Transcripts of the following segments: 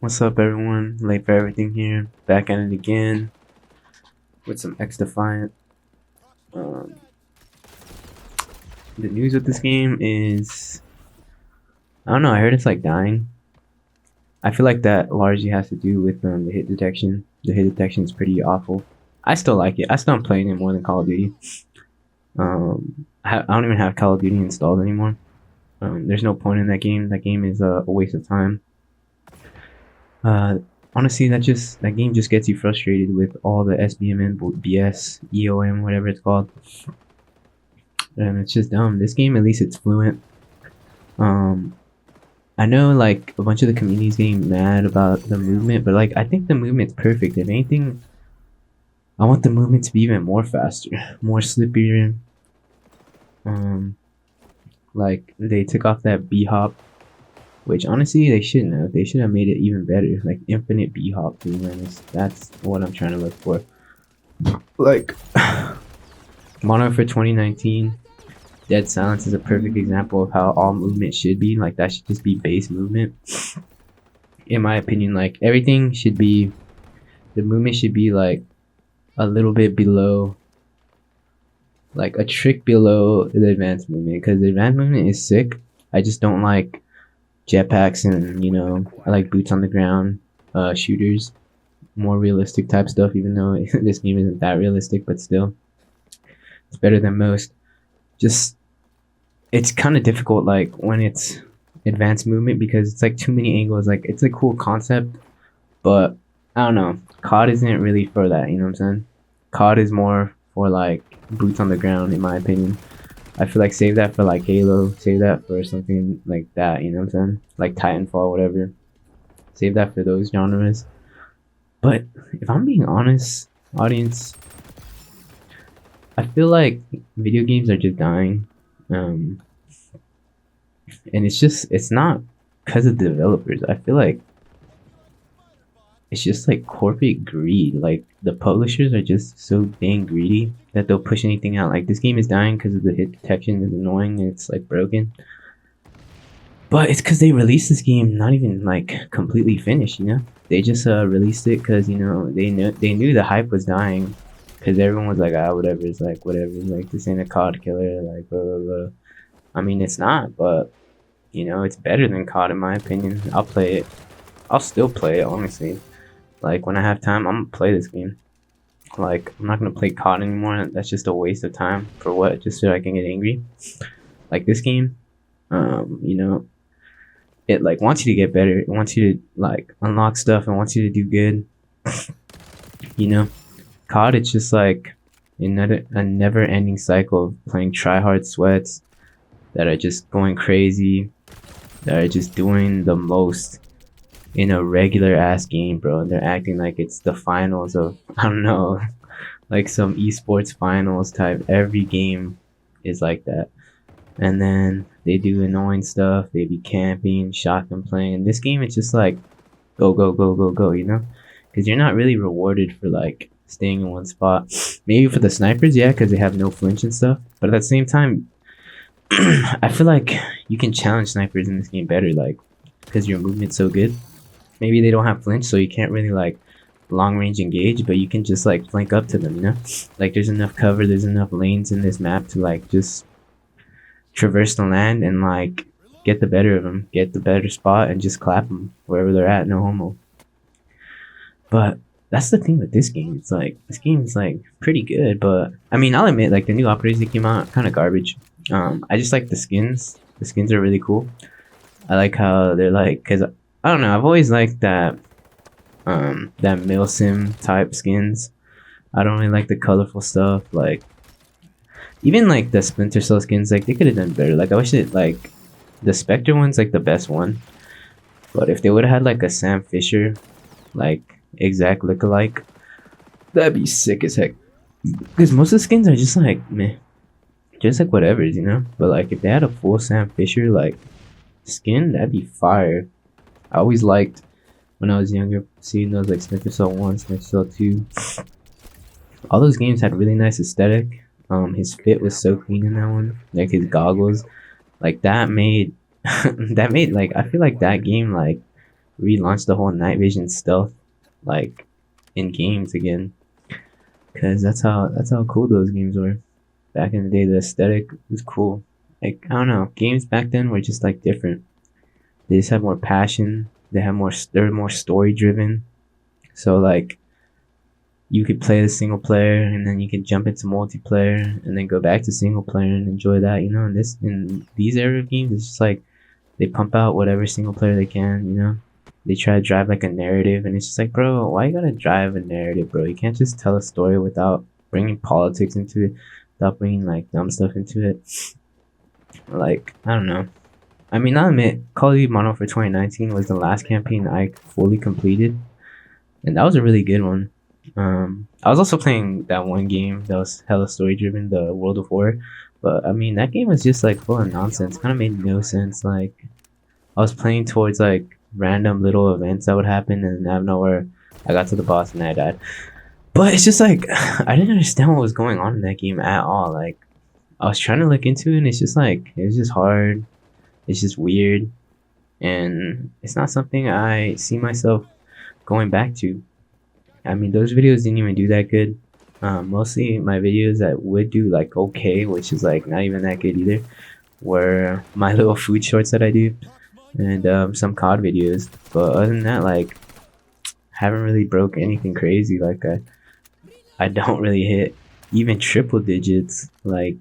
What's up, everyone? Late for everything here. Back at it again with some Xdefiant. Um, the news with this game is I don't know. I heard it's like dying. I feel like that largely has to do with the hit detection. The hit detection is pretty awful. I still like it. I still am playing it more than Call of Duty. I don't even have Call of Duty installed anymore. There's no point in that game. That game is a waste of time. Uh, Honestly, that game just gets you frustrated with all the SBMN, BS, EOM, whatever it's called, and it's just dumb. This game, at least, it's fluent. Um, I know like a bunch of the community's getting mad about the movement, but like I think the movement's perfect. If anything, I want the movement to be even more faster, more slippier. Um, like they took off that B hop, which honestly they shouldn't have. They should have made it even better, like infinite B hop. To be honest, that's what I'm trying to look for. Like Mono for 2019, Dead Silence is a perfect example of how all movement should be. Like that should just be base movement. In my opinion, like everything should be, the movement should be like a little bit below, like a trick below the advanced movement. Because the advanced movement is sick. I just don't like jetpacks and I like boots on the ground, shooters, more realistic type stuff. Even though this game isn't that realistic, but still, it's better than most. Just it's kind of difficult like when it's advanced movement because it's like too many angles. Like it's a cool concept, but I don't know. COD isn't really for that. You know what I'm saying? COD is more for like boots on the ground, in my opinion. I feel like save that for like Halo. Save that for something like that. You know what I'm saying? Like Titanfall, whatever. Save that for those genres. But if I'm being honest, audience, I feel like video games are just dying. And it's not because of the developers. I feel like it's just like corporate greed. Like the publishers are just so dang greedy that they'll push anything out. Like this game is dying because of the hit detection is annoying and it's like broken. But it's because they released this game not even like completely finished. They just released it because they knew the hype was dying because everyone was like, whatever. It's like whatever. Like this ain't a COD killer. Like blah blah blah. I mean, it's not, but it's better than COD in my opinion. I'll play it. I'll still play it, honestly. Like, when I have time, I'm gonna play this game. Like, I'm not gonna play COD anymore. That's just a waste of time. For what? Just so I can get angry? Like, this game, it, like, wants you to get better. It wants you to, like, unlock stuff and wants you to do good. you know? COD, it's just, like, a never-ending cycle of playing try-hard sweats that are just going crazy, that are just doing the most in a regular ass game, bro. And they're acting like it's the finals of, I don't know, like some esports finals type. Every game is like that. And then they do annoying stuff. They be camping, shotgun playing. This game, it's just like go, go, go, go, go, Because you're not really rewarded for like staying in one spot. Maybe for the snipers, yeah, because they have no flinch and stuff. But at the same time, I feel like you can challenge snipers in this game better, like, because your movement's so good. Maybe they don't have flinch, so you can't really like long range engage, but you can just like flank up to them, Like there's enough cover, there's enough lanes in this map to like just traverse the land and like get the better of them, get the better spot, and just clap them wherever they're at, no homo. But that's the thing with this game. It's like this game is like pretty good, but I mean, I'll admit like the new operators that came out kind of garbage. I just like the skins. The skins are really cool. I like how they're like, cause I don't know. I've always liked that milsim type skins. I don't really like the colorful stuff. Like even like the Splinter Cell skins, like they could have done better. Like I wish it like the Spectre one's like the best one. But if they would have had like a Sam Fisher, like exact lookalike, that'd be sick as heck. Because most of the skins are just like meh, just like whatever's, But like if they had a full Sam Fisher like skin, that'd be fire. I always liked when I was younger seeing those like Splinter Cell 1, Splinter Cell 2. All those games had really nice aesthetic. His fit was so clean in that one. Like his goggles, like that made that made like I feel like that game like relaunch the whole night vision stealth like in games again, because that's how cool those games were back in the day. The aesthetic was cool. Like, I don't know, games back then were just like different. They just had more passion. They're more story driven. So like you could play the single player and then you could jump into multiplayer and then go back to single player and enjoy that, you know. In these era of games, it's just like they pump out whatever single player they can, you know. They try to drive like a narrative, and it's just like, bro, why you gotta drive a narrative, bro? You can't just tell a story without bringing politics into it, without bringing like dumb stuff into it. Like, I don't know. I mean, I'll admit, Call of Duty Modern Warfare 2019 was the last campaign I fully completed, and that was a really good one. I was also playing that one game that was hella story driven, the World of War, but I mean, that game was just like full of nonsense. Kind of made no sense. Like, I was playing towards like random little events that would happen, and out of nowhere, I got to the boss and I died. But it's just like I didn't understand what was going on in that game at all. Like, I was trying to look into it, and it's just like it was just hard. It's just weird, and it's not something I see myself going back to. I mean, those videos didn't even do that good. Mostly my videos that would do like okay, which is like not even that good either, were my little food shorts that I do, and some COD videos. But other than that, like, haven't really broke anything crazy. Like, I don't really hit even triple digits. Like,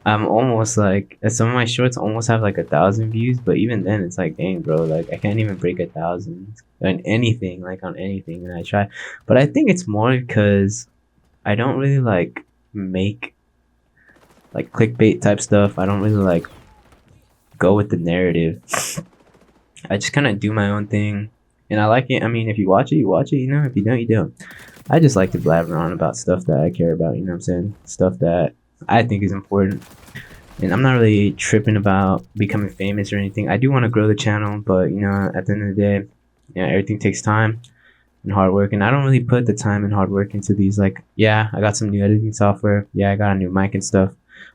I'm almost like, some of my shorts almost have like 1,000 views, but even then it's like, dang, bro, like I can't even break 1,000 on anything, like on anything. And I try, but I think it's more because I don't really like make like clickbait type stuff. I don't really like go with the narrative. I just kind of do my own thing, and I like it. I mean, if you watch it, you watch it. You know, if you don't, you don't. I just like to blabber on about stuff that I care about. You know what I'm saying? Stuff that I think is important. And I'm not really tripping about becoming famous or anything. I do want to grow the channel, but you know, at the end of the day, yeah, everything takes time and hard work. And I don't really put the time and hard work into these. Like, yeah, I got some new editing software. Yeah, I got a new mic and stuff.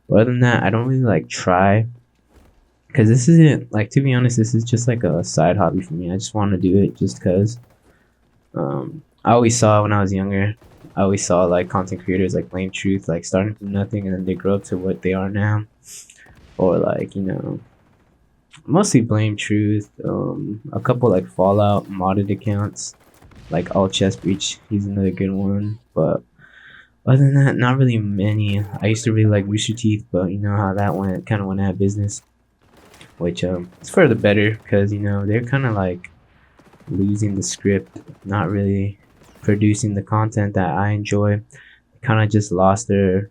But other than that, I don't really like try. Because this isn't, like, to be honest, this is just like a side hobby for me. I just want to do it just because. I always saw when I was younger, I always saw like content creators like Blame Truth, like starting from nothing and then they grow up to what they are now. Or like, you know, mostly Blame Truth, a couple like Fallout modded accounts, like All Chest Breach, he's another good one. But other than that, not really many. I used to really like Rooster Teeth, but you know how that went, kind of went out of business. Which it's for the better, because you know they're kind of like losing the script, not really producing the content that I enjoy. Kind of just lost their,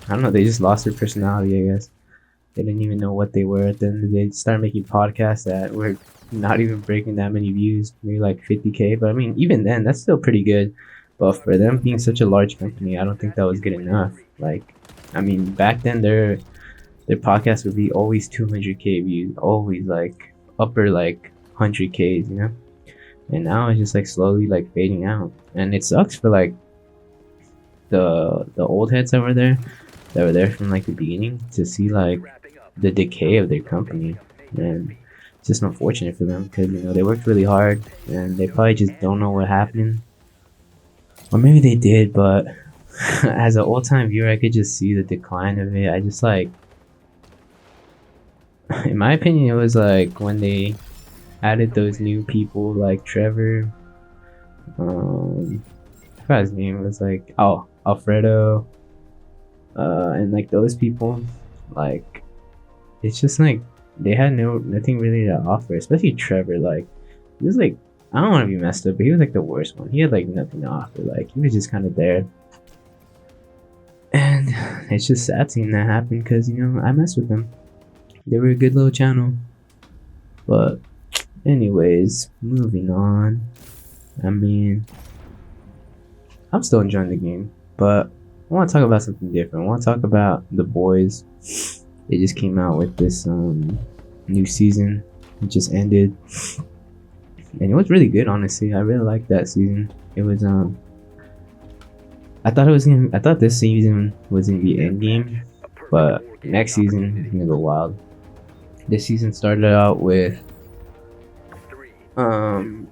I don't know, they just lost their personality, I guess. They didn't even know what they were at the end of the day. They started making podcasts that were not even breaking that many views, maybe like 50K. But I mean, even then, that's still pretty good. But for them being such a large company, I don't think that was good enough. Like, I mean, back then their podcast would be always 200K views, always like upper like 100Ks, you know. And now it's just like slowly like fading out, and it sucks for like the old heads that were there from like the beginning, to see like the decay of their company. And it's just unfortunate for them, because you know they worked really hard and they probably just don't know what happened, or maybe they did, but as an old-time viewer I could just see the decline of it. I just like, in my opinion, it was like when they added those new people like Trevor, I forgot his name, it was like, oh, Alfredo, and like those people, like, it's just like they had nothing really to offer, especially Trevor. Like, he was like, I don't want to be messed up, but he was like the worst one. He had like nothing to offer, like he was just kind of there. And it's just sad seeing that happen, because you know I messed with them. They were a good little channel. But anyways, moving on. I mean, I'm still enjoying the game, but I want to talk about something different. I want to talk about The Boys. They just came out with this new season. It just ended, and it was really good. Honestly, I really liked that season. It was I thought this season was gonna be end game, but next season is gonna go wild. This season started out with Um,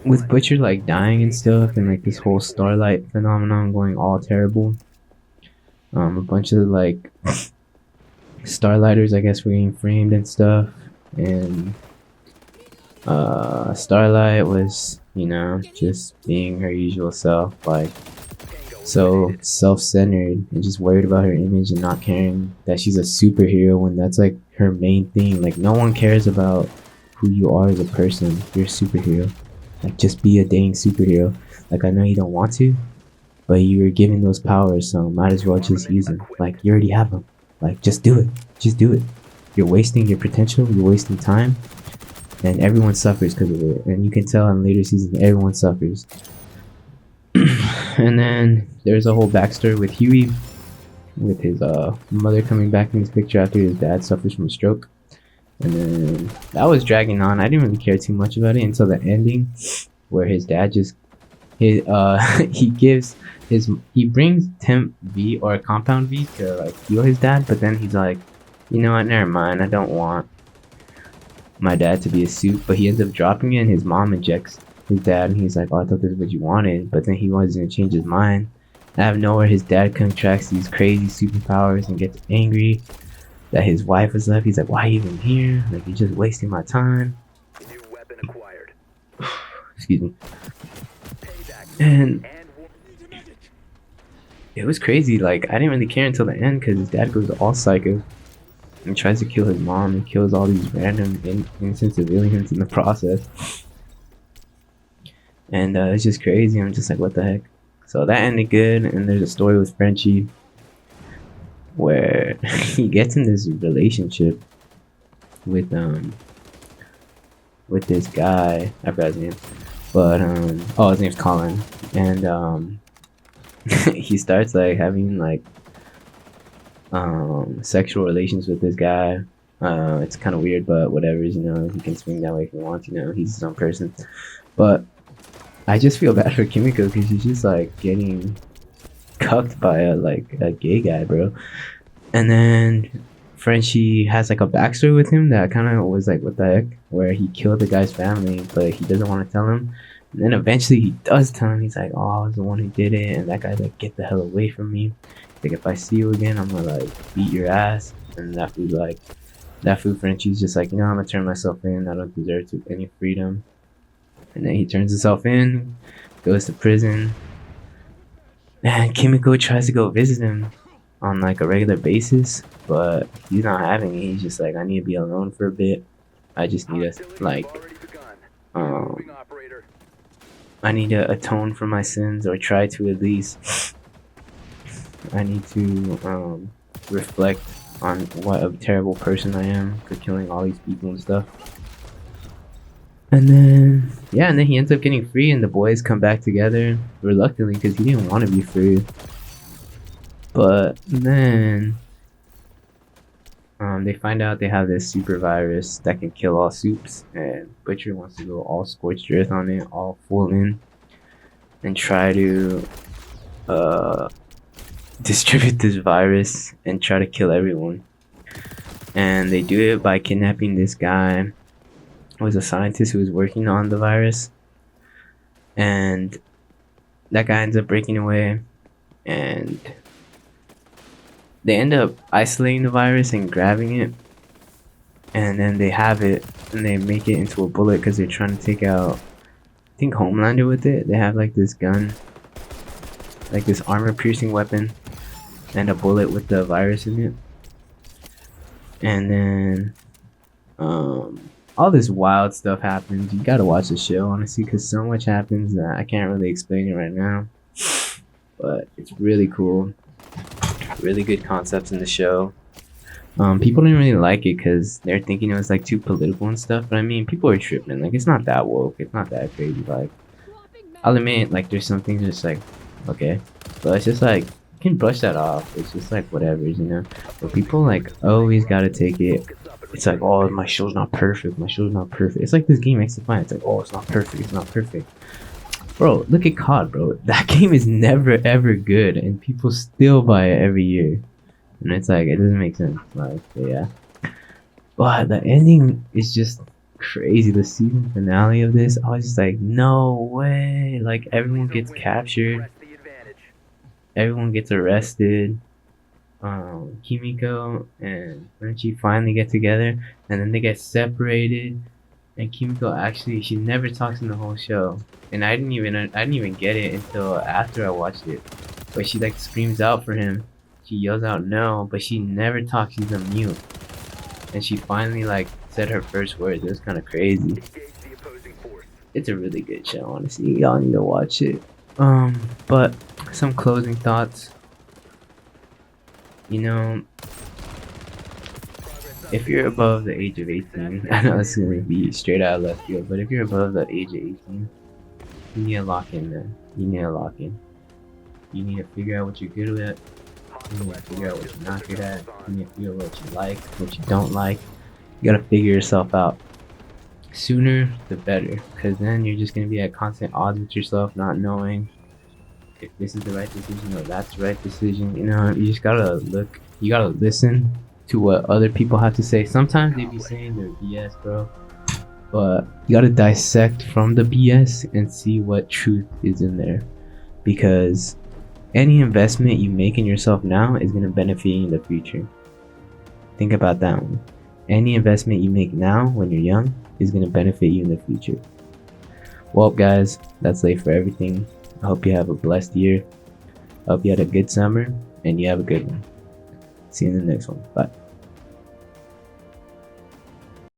with Butcher like dying and stuff, and like this whole Starlight phenomenon going all terrible. A bunch of like Starlighters, I guess, were getting framed and stuff, and Starlight was, just being her usual self, like so self-centered and just worried about her image and not caring that she's a superhero when that's like her main thing. Like no one cares about who you are as a person. You're a superhero. Like just be a dang superhero. Like I know you don't want to, but you were given those powers, so might as well just use them. Like you already have them. Like just do it. Just do it. You're wasting your potential. You're wasting time, and everyone suffers because of it. And you can tell in later seasons, everyone suffers. And then there's a whole backstory with Huey, with his mother coming back in this picture after his dad suffers from a stroke. And then that was dragging on. I didn't really care too much about it until the ending, where his dad just he brings Temp V or Compound V to like heal his dad, but then he's like, you know what, never mind, I don't want my dad to be a suit, but he ends up dropping it and his mom injects his dad and he's like, oh, I thought this is what you wanted, but then he wasn't gonna change his mind. Out of nowhere his dad contracts these crazy superpowers and gets angry that his wife is left. He's like, why are you even here? Like you're just wasting my time. New weapon acquired. Excuse me. And it was crazy. Like I didn't really care until the end because his dad goes all psycho and tries to kill his mom and kills all these random innocent civilians in the process. And it's just crazy. I'm just like, what the heck? So that ended good. And there's a story with Frenchie where he gets in this relationship with this guy. I forgot his name, but his name's Colin, and he starts like having like sexual relations with this guy. It's kind of weird, but whatever. He can swing that way if he wants. He's his own person. But I just feel bad for Kimiko because she's just like getting cucked by a gay guy, bro. And then Frenchie has like a backstory with him that kind of was like, what the heck, where he killed the guy's family, but he doesn't want to tell him. And then eventually he does tell him. He's like, oh, I was the one who did it. And that guy's like, get the hell away from me. Like, if I see you again, I'm gonna like beat your ass. And that food Frenchie's just like, I'm gonna turn myself in. I don't deserve any freedom. And then he turns himself in, goes to prison. And Kimiko tries to go visit him on like a regular basis, but he's not having it. He's just like, I need to be alone for a bit. I just need to I need to atone for my sins, or try to at least. I need to reflect on what a terrible person I am for killing all these people and stuff. And then he ends up getting free, and the boys come back together reluctantly because he didn't want to be free. But then they find out they have this super virus that can kill all soups, and Butcher wants to go all scorched earth on it, all full in, and try to distribute this virus and try to kill everyone. And they do it by kidnapping this guy who was a scientist who was working on the virus, and that guy ends up breaking away, and they end up isolating the virus and grabbing it, and then they have it and they make it into a bullet because they're trying to take out, I think, Homelander with it. They have like this gun, like this armor piercing weapon, and a bullet with the virus in it. And then all this wild stuff happens. You gotta watch the show, honestly, because so much happens that I can't really explain it right now. But it's really cool. Really good concepts in the show. People didn't really like it because they're thinking it was like too political and stuff. But I mean, people are tripping. Like, it's not that woke. It's not that crazy. Like, I'll admit, like, there's some things just like, okay, but it's just like, you can brush that off. It's just like whatever, But people like always gotta take it. It's like, oh, my show's not perfect. My show's not perfect. It's like this game Xdefiant. It's like, oh, it's not perfect. It's not perfect. Bro, look at COD, bro. That game is never ever good, and people still buy it every year. And it's like, it doesn't make sense. Like, yeah. But the ending is just crazy. The season finale of this, I was just like, no way. Like, everyone gets captured, Press the advantage. everyone gets arrested. Kimiko and Renchi finally get together, and then they get separated. And Kimiko actually, she never talks in the whole show, and I didn't even get it until after I watched it. But she like screams out for him, she yells out no, but she never talks. She's a mute, and she finally like said her first words. It was kind of crazy. Engage the opposing force. It's a really good show, honestly. Y'all need to watch it. But some closing thoughts. You know, if you're above the age of 18, I know it's gonna be straight out of left field, but if you're above the age of 18, you need to lock in, man. You need to lock in. You need to figure out what you're good at. You need to figure out what you're not good at. You need to figure out what you like, what you don't like. You gotta figure yourself out. Sooner the better, because then you're just gonna be at constant odds with yourself, not knowing if this is the right decision or that's the right decision. You know, you just gotta look, you gotta listen to what other people have to say. Sometimes they be saying they're BS, bro, but you gotta dissect from the BS and see what truth is in there, because any investment you make in yourself now is gonna benefit you in the future. Think about that one. Any investment you make now when you're young is gonna benefit you in the future. Well, guys, that's late for everything. I hope you have a blessed year. I hope you had a good summer and you have a good one. See you in the next one. Bye.